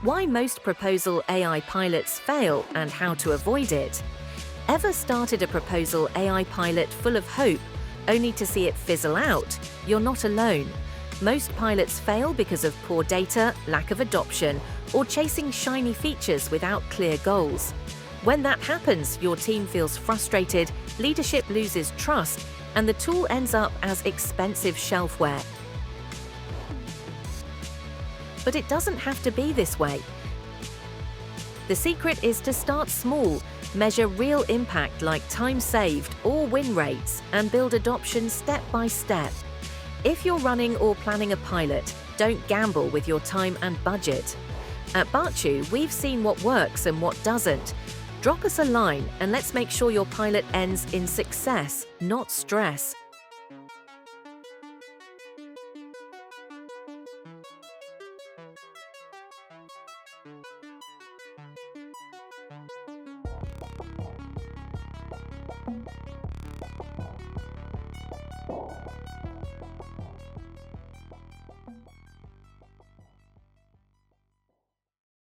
Why most proposal AI pilots fail and how to avoid it. Ever started a proposal AI pilot full of hope, only to see it fizzle out? You're not alone. Most pilots fail because of poor data, lack of adoption, or chasing shiny features without clear goals. When that happens, your team feels frustrated, leadership loses trust, and the tool ends up as expensive shelfware. But it doesn't have to be this way. The secret is to start small, measure real impact like time saved or win rates, and build adoption step by step. If you're running or planning a pilot, don't gamble with your time and budget. At Baachu, we've seen what works and what doesn't. Drop us a line and let's make sure your pilot ends in success, not stress.